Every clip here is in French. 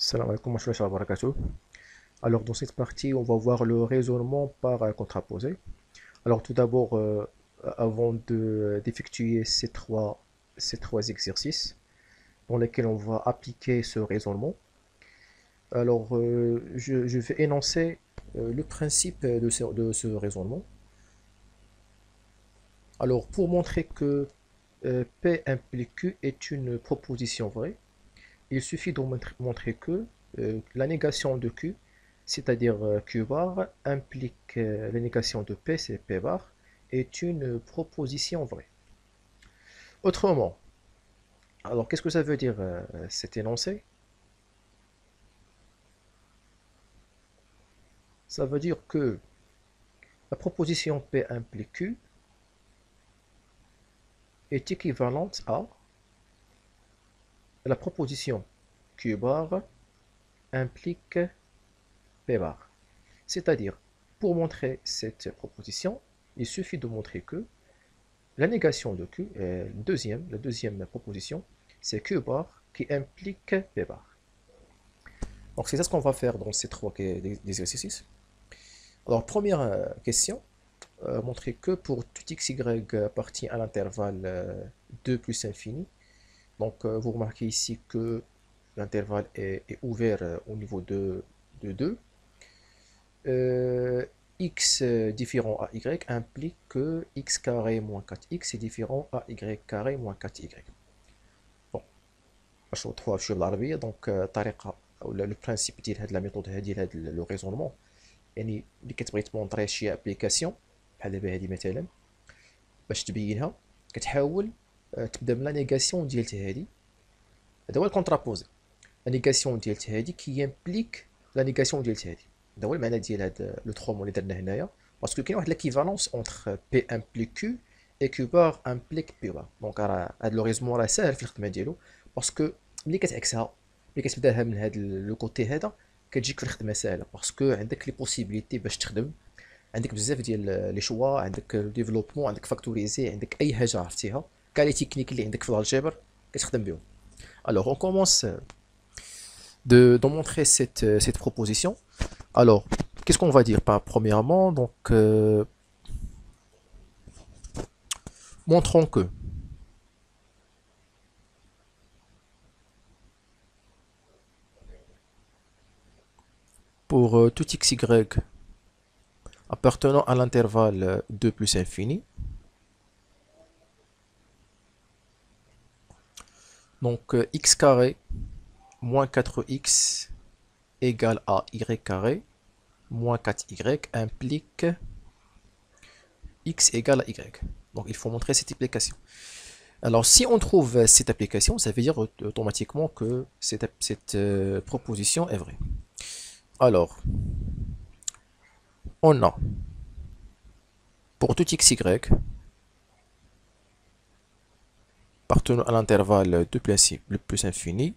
Salam alaikum wa rahmatullahi wa barakatuh. Alors dans cette partie, on va voir le raisonnement par contraposé. Alors tout d'abord, avant d'effectuer ces trois exercices dans lesquels on va appliquer ce raisonnement, alors je vais énoncer le principe de ce raisonnement. Alors pour montrer que P implique Q est une proposition vraie, il suffit de montrer que la négation de Q, c'est-à-dire Q bar, implique la négation de P, c'est P bar, est une proposition vraie. Autrement, alors qu'est-ce que ça veut dire cet énoncé? Ça veut dire que la proposition P implique Q est équivalente à la proposition Q bar implique P bar. C'est-à-dire, pour montrer cette proposition, il suffit de montrer que la négation de Q, la deuxième proposition, c'est Q bar qui implique P bar. Donc c'est ça ce qu'on va faire dans ces trois exercices. Alors première question, montrer que pour tout x, y appartient à l'intervalle 2 plus infini. Donc vous remarquez ici que l'intervalle est ouvert au niveau de 2. X différent à y implique que x carré moins 4x est différent à y carré moins 4y. Bon, باش نوضحوها بشويه بالعربيه دونك الطريقه او لو برانسيب ديال هاد لا ميثود هادي ديال هاد لو ريزونمون، يعني ملي كتبغي تمونطري شي ابليكاسيون بحال دابا هادي مثلا باش تبينها كتحاول تبدا من لا نيغاسيون ديال هادي. هذا هو الكونترابوزي، لا نيغاسيون ديال هادي كي امبليك لا نيغاسيون ديال هادي. هذا هو المعنى ديال هاد لو ترومون اللي درنا هنايا، باسكو كاين واحد ليكيفالونس اونتر بي امبليك كيو اي كيو بار امبليك بي بار. دونك راه هاد لو ريزمون راه ساهل في الخدمه ديالو، باسكو ملي كتعكسها، ملي كتبداها من هاد لو كوتي هذا كتجيك في الخدمه ساهله، باسكو عندك لي بوسيبيليتي باش تخدم، عندك بزاف ديال لي شوا، عندك ديفلوبمون، عندك فاكتوريزي، عندك اي حاجه عرفتيها، كاع لي تكنيك اللي عندك في الالجبر كتخدم بهم. Alors on commence de montrer cette proposition. Alors, qu'est-ce qu'on va dire par premièrement? Donc, montrons que pour tout x, y appartenant à l'intervalle 2 plus infini, donc x carré moins 4x égale à y carré moins 4y implique x égale à y. Donc il faut montrer cette application. Alors si on trouve cette application, ça veut dire automatiquement que cette proposition est vraie. Alors, on a pour tout x, y appartenant à l'intervalle de le plus infini,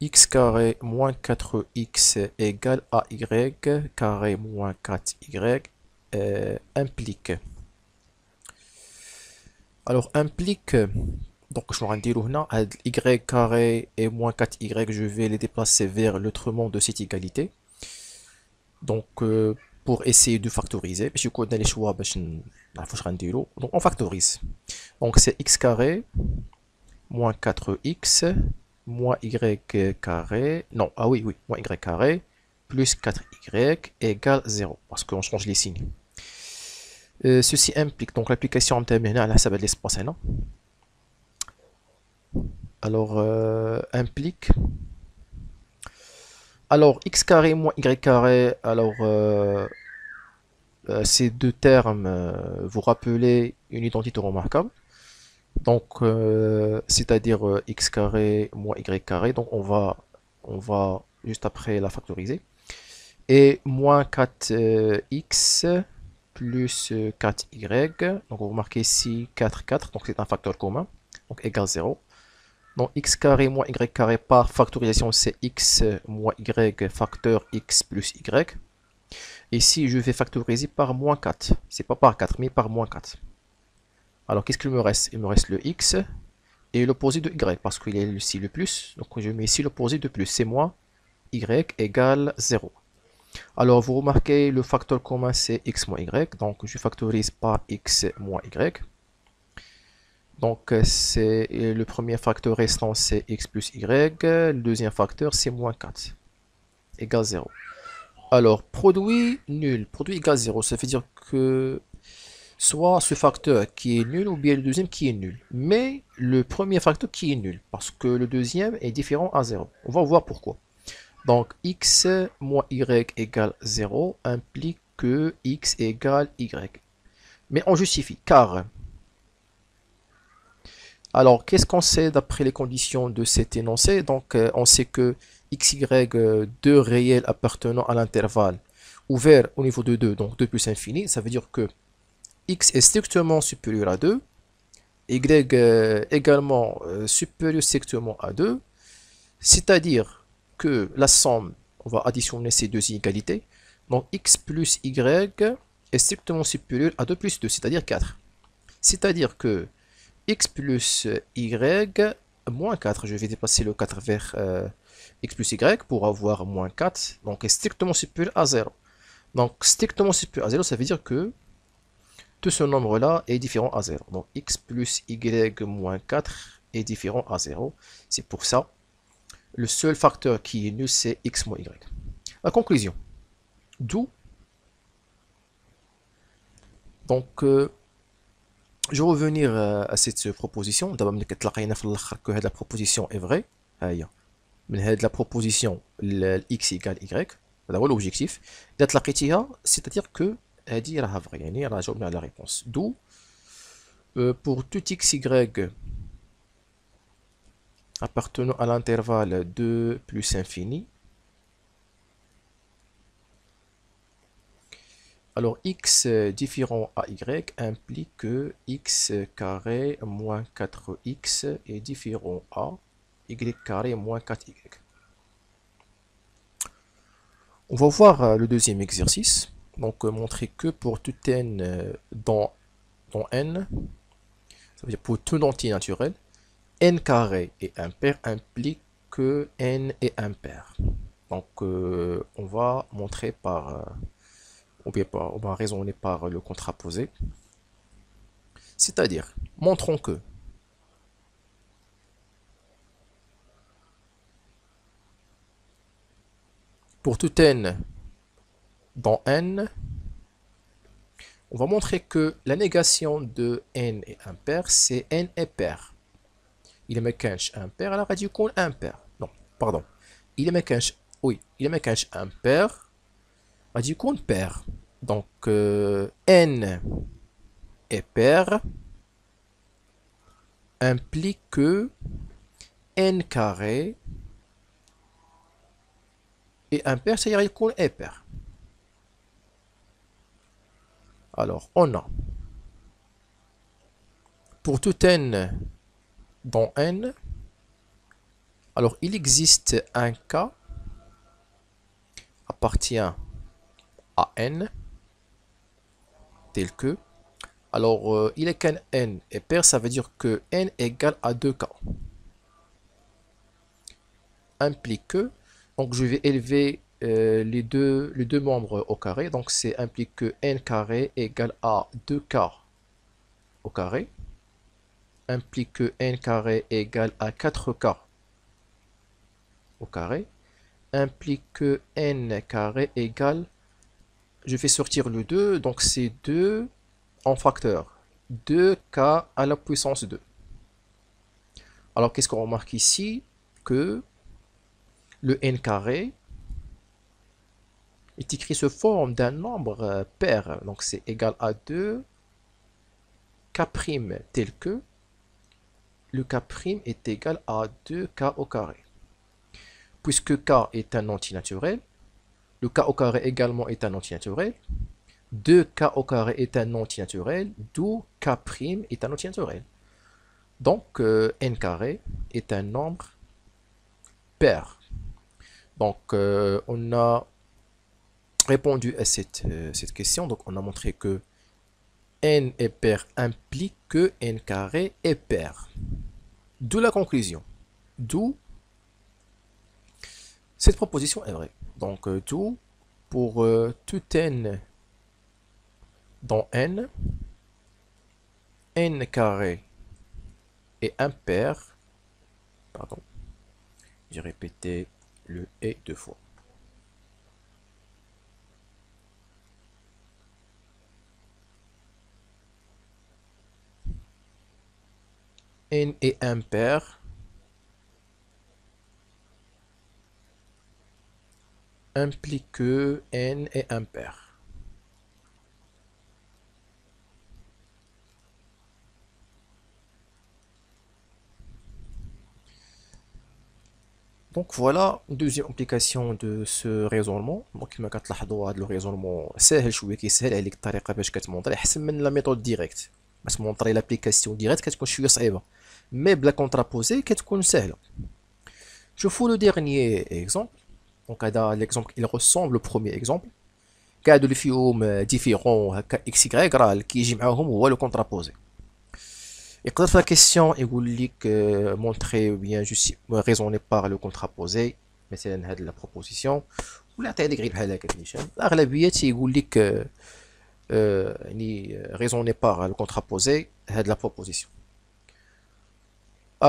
x carré moins 4x égale à y carré moins 4y implique. Alors implique, donc je vais dire y carré et moins 4y, je vais les déplacer vers l'autrement de cette égalité. Donc pour essayer de factoriser, je connais les choix, donc on factorise. Donc c'est x carré moins 4x moins y carré, non, ah oui, moins y carré plus 4y égale 0, parce qu'on change les signes. Ceci implique, donc l'application en termes à la l'espace. Alors, implique, alors x carré moins y carré, alors ces deux termes, vous rappelez une identité remarquable. Donc, c'est-à-dire x carré moins y carré, donc on va juste après la factoriser. Et moins 4x plus 4y, donc vous remarquez ici 4, 4, donc c'est un facteur commun, donc égale 0. Donc x carré moins y carré par factorisation, c'est x moins y facteur x plus y. Ici, je vais factoriser par moins 4, c'est pas par 4, mais par moins 4. Alors, qu'est-ce qu'il me reste? Il me reste le x et l'opposé de y, parce qu'il y a ici le plus, donc je mets ici l'opposé de plus, c'est moins y égale 0. Alors vous remarquez le facteur commun c'est x moins y, donc je factorise par x moins y. Donc c'est le premier facteur restant c'est x plus y, le deuxième facteur c'est moins 4 égale 0. Alors produit nul, produit égale 0, ça veut dire que soit ce facteur qui est nul ou bien le deuxième qui est nul. Mais le premier facteur qui est nul, parce que le deuxième est différent à 0. On va voir pourquoi. Donc x moins y égale 0 implique que x égale y. Mais on justifie, car... Alors, qu'est-ce qu'on sait d'après les conditions de cet énoncé? Donc, on sait que x, y, deux réels appartenant à l'intervalle ouvert au niveau de 2, donc 2 plus infini, ça veut dire que x est strictement supérieur à 2, y également supérieur strictement à 2, c'est-à-dire que la somme, on va additionner ces deux inégalités, donc x plus y est strictement supérieur à 2 plus 2, c'est-à-dire 4. C'est-à-dire que x plus y moins 4, je vais dépasser le 4 vers x plus y pour avoir moins 4, donc est strictement supérieur à 0. Donc strictement supérieur à 0, ça veut dire que tout ce nombre-là est différent à 0. Donc x plus y moins 4 est différent à 0. C'est pour ça, le seul facteur qui est nul, c'est x moins y. La conclusion. D'où, donc, je vais revenir à cette proposition. D'abord, que la proposition est vraie. La proposition, x égale y. C'est l'objectif. C'est-à-dire que هذه راها vraie يعني راه جاوبنا على la réponse. D'où pour tout x, y appartenant à l'intervalle 2 plus infini, alors x différent à y implique que x carré moins 4x est différent à y carré moins 4y. On va voir le deuxième exercice. Donc montrer que pour tout n dans n, ça veut dire pour tout entier naturel, n carré est impair implique que n est impair. Donc on va montrer par, on va raisonner par le contraposé. C'est-à-dire, montrons que pour tout n dans n, on va montrer que la négation de n est impair, c'est n est pair. Il est mécanche impair, alors il y a impair. Non, pardon. Il est mécanche, oui, il est mécanche impair, il y a pair. Donc, n est pair implique que n carré est impair, c'est-à-dire qu'il est pair. Alors, on a pour tout n dans n, alors il existe un cas appartient à n tel que, alors il est qu'un n est pair, ça veut dire que n égale à 2 cas. Implique que, donc je vais élever les deux membres au carré, donc c'est implique que n carré égale à 2k au carré, implique que n carré égale à 4k au carré, implique que n carré égale, je fais sortir le 2, donc c'est 2 en facteur, 2k à la puissance 2. Alors qu'est-ce qu'on remarque ici? Que le n carré est écrit sous forme d'un nombre pair, donc c'est égal à 2 k' tel que le k' est égal à 2k au carré. Puisque k est un antinaturel, le k au carré également est un antinaturel, 2k au carré est un antinaturel, d'où k' est un antinaturel. Donc n carré est un nombre pair. Donc on a répondu à cette question, donc on a montré que n est pair implique que n carré est pair. De la conclusion. D'où cette proposition est vraie. Donc, d'où pour tout n dans n, n carré est impair. Pardon, j'ai répété le et deux fois. N est impair implique que n est impair. Donc voilà une deuxième application de ce raisonnement. Donc كما كتلاحظوا هذا الريزونمون ساهل شويه، كيسهل عليك الطريقه باش كتمونطري احسن من لا ميثود ديريكت. باش تمونطري لابليكاسيون ديريكت كتكون شويه صعيبه، مي بلا كونترابوزي كتكون سهله. شوفوا لو ديرنيي اكزومبل. دونك هذا ليكزومبل il ressemble au premier exemple. كاع اللي فيهم ديفيرون هكا اكس يغريك راه اللي كيجي معاهم هو لو كونترابوزي. يقدر في لا كيسيون يقول لك مونطري بيان جوست ريزوني بار لو كونترابوزي، مثلا هاد لا بروبوزيسيون، ولا يعطي لك غير بحال هكا نيشان. الاغلبيه تيقول لك يعني ريزوني بار لو كونترابوزي هاد لا بروبوزيسيون.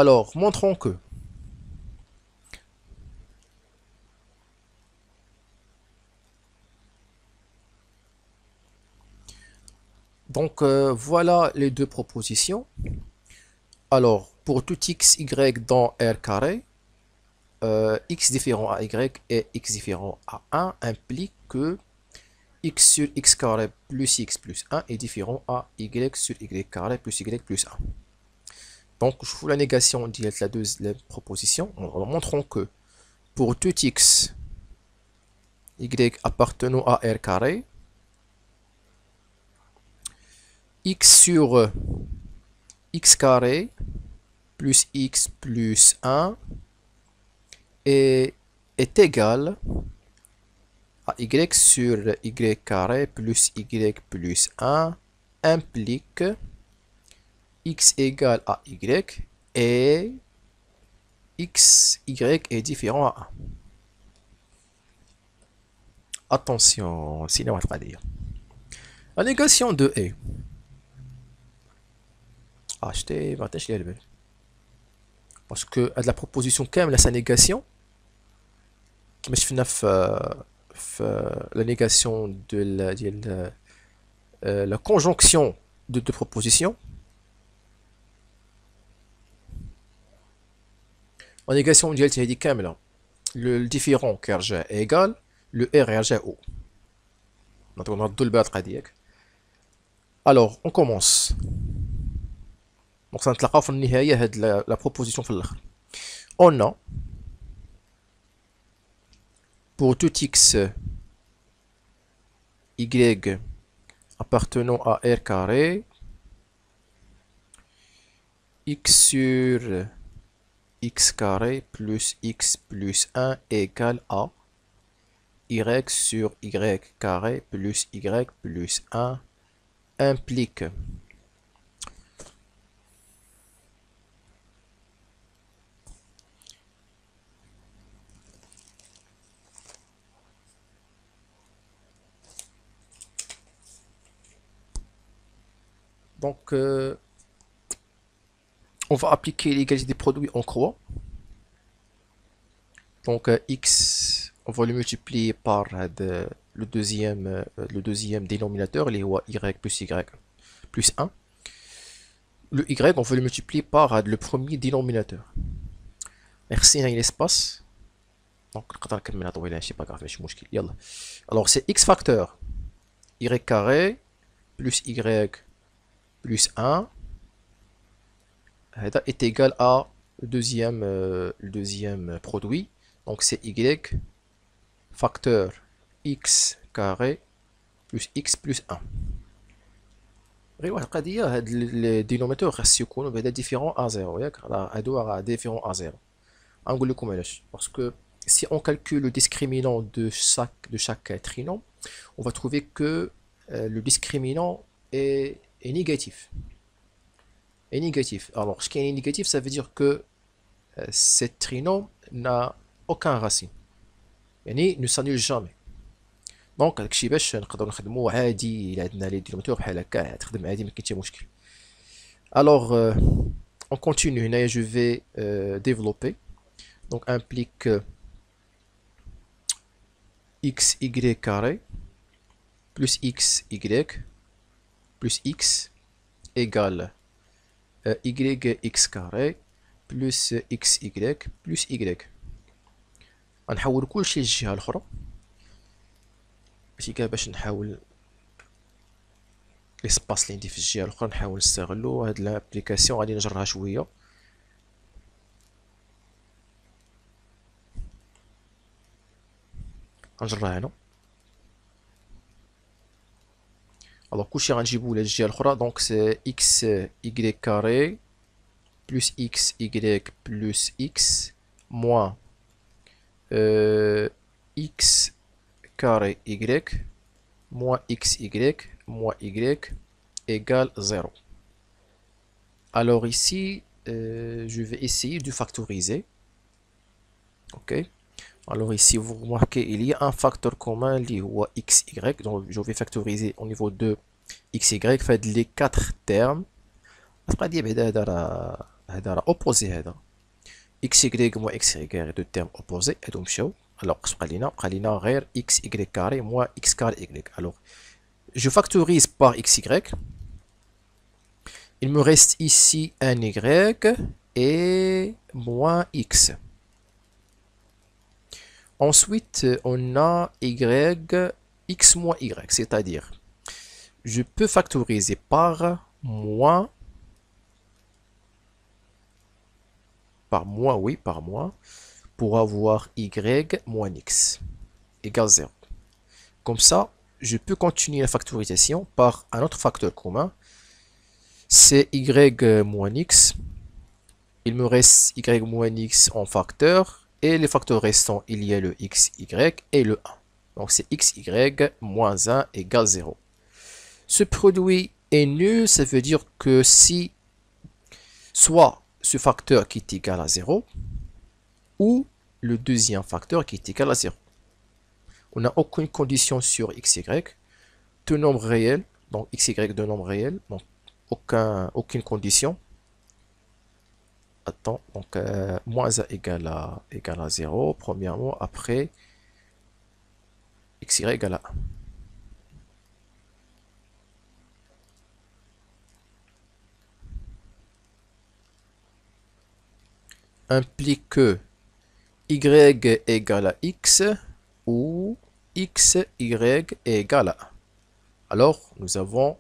Alors, montrons que donc voilà les deux propositions. Alors, pour tout x, y dans R carré, x différent à y et x différent à 1 implique que x sur x carré plus x plus 1 est différent à y sur y carré plus y plus 1. Donc, je fous la négation de la deuxième proposition en montrant que pour tout x, y appartenant à R carré, x sur x carré plus x plus 1 est égal à y sur y carré plus y plus 1 implique x égale à y et x, y est différent à 1. Attention, sinon on va dire. La négation de E. Acheter, acheter le parce que la proposition كاملة sa négation كما شفنا في la négation de la conjonction de deux propositions. La négation ديال هذه كاملة le différent كيرجع égal le R يرجع O. نردو البال قضيك. Alors on commence. Donc سنتلاقاو في النهاية هاد la proposition في الآخر. On a pour tout x y appartenant à R carré, x sur x carré plus x plus 1 égale à y sur y carré plus y plus 1 implique donc on va appliquer l'égalité des produits en croix. Donc x, on va le multiplier par le deuxième dénominateur, les y plus y plus 1. Le y, on va le multiplier par le premier dénominateur. Merci, il y a l'espace. Donc, c'est pas grave, alors c'est x facteur y carré plus y plus 1 est égal à le deuxième produit. Donc c'est y facteur x carré plus x plus 1. غير واحد القضيه، هاد الدينوميتور خاص يكونوا بعدا ديفيرون ا 0 ياك، راه هادو راه ديفيرون ا 0. غنقول لكم علاش. باسكو si on calcule le discriminant de chaque trinôme, on va trouver que le discriminant est négatif. est négatif. Alors, ce qui est négatif, ça veut dire que cet trinôme n'a aucun racine. يعني ne s'annule jamais. دونك هادشي باش نقدروا نخدموا عادي الا عندنا لي دينوميتور بحال هكا تخدم عادي ما كاين حتى مشكل. Alors, on continue. Là, je vais développer. Donc, implique xy carré plus xy plus x égale yx carré plus xy plus y. غنحول كلشي للجهة الأخرى ماشي كاع باش نحاول ليسباس اللي عندي في الجهة الأخرى نحاول نستغلو. هاد لابليكاسيون غادي نجرها شوية. غنجرها هنا. الوغ كلشي غنجيبو للجهة الأخرى. دونك سي اكس y كاري بلس اكس y بلس x موان x carré y moins xy moins y égale 0. Alors ici, je vais essayer de factoriser. Ok. Alors ici, vous remarquez, il y a un facteur commun lié au xy. Donc je vais factoriser au niveau de xy. Fait les 4 termes. opposé xy moins xy deux termes opposés. Et donc, alors, x y carré moins x carré y. Alors, je factorise par xy. Il me reste ici un y et moins x. Ensuite, on a y, x moins y. C'est-à-dire, je peux factoriser par moins, oui, par moins, pour avoir y moins x égale 0. Comme ça, je peux continuer la factorisation par un autre facteur commun. C'est y moins x. Il me reste y moins x en facteur. Et les facteurs restants, il y a le xy et le 1. Donc c'est xy moins 1 égale 0. Ce produit est nul, ça veut dire que si soit ce facteur qui est égal à 0, ou le deuxième facteur qui est égal à 0. On n'a aucune condition sur xy, de nombre réel, donc xy de nombre réel, donc aucune condition. Attends, donc moins 1 égale à 0, premièrement, après xy égale à 1. Implique que y égale à x ou x, y égale à 1. Alors, nous avons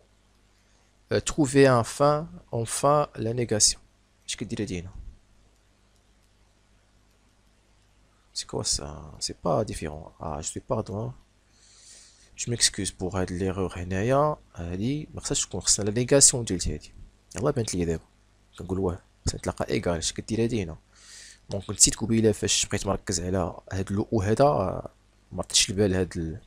trouvé enfin la négation. C'est quoi ça? C'est pas différent. Ah, je suis pardon. Je m'excuse pour l'erreur هنايا. هادي ما خصهاش تكون، خصنا لا نيغاسيون ديال هادي. يلاه بانت لي دابا كنقول واه خصنا تلقى ايكال. اش كدير هادي هنا؟ دونك نسيت قبيله فاش بقيت مركز على هاد لو او هذا ما عطيتش البال هاد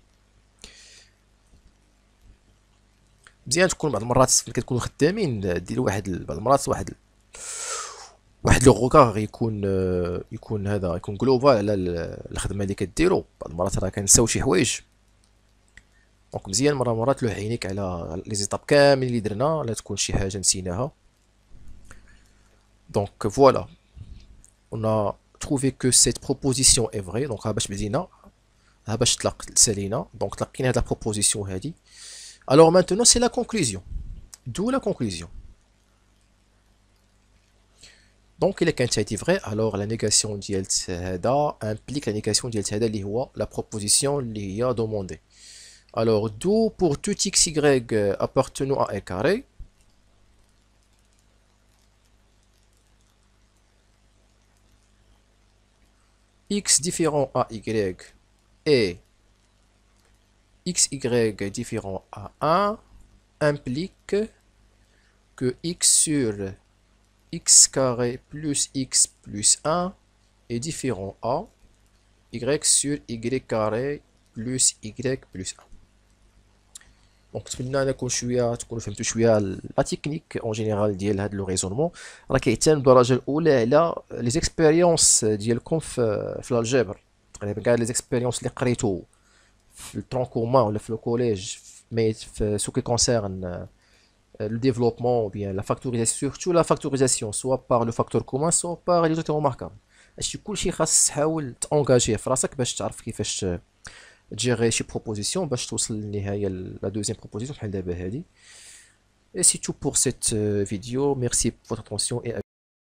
مزيان تكون بعض المرات ملي كتكونوا خدامين دير بعض المرات واحد لو غوكار يكون هذا يكون جلوبال على الخدمه اللي كديروا. بعض المرات راه كنساو شي حوايج. دونك مزيان مرات لوح عينيك على لي زيتاب كاملين اللي درنا لا تكون شي حاجه نسيناها. دونك فوالا on a trouvé que cette proposition est vraie. Donc باش بدينا باش سالينا دونك تلقينا هاد لا بروبوزيسيون هادي. Alors maintenant c'est la conclusion. D'où la conclusion. Donc il est quantitatif vrai. Alors la négation ديال هذا implique la négation ديال هذا اللي هو la proposition اللي هي demandée. Alors d'où pour tout xy appartenant à un carré x différent à y et xy différent à 1 implique que x sur x carré plus x plus 1 est différent à y sur y carré plus y plus 1. دونك نتمنى انكم شويه تكونوا فهمتوا شويه لا تكنيك اون جينيرال ديال هذا لو ريزونمون. راه كيعتمد بالدرجه الاولى على لي زيكسبيريونس ديالكم في الالجبر. تقريبا كاع لي زيكسبيريونس اللي قريتو في الترون كومان ولا في الكوليج، مي في سو كي كونسيرن le développement ou bien la factorisation, surtout la factorisation, soit par le facteur commun, soit par les unités remarquables. هادشي كلشي خاص تحاول تانجاجيه في راسك باش تعرف كيفاش تجيري شي بروبوزيسيون باش توصل للنهايه لا دوزيام بروبوزيسيون بحال دابا هادي. Et c'est tout pour cette vidéo. Merci pour votre attention et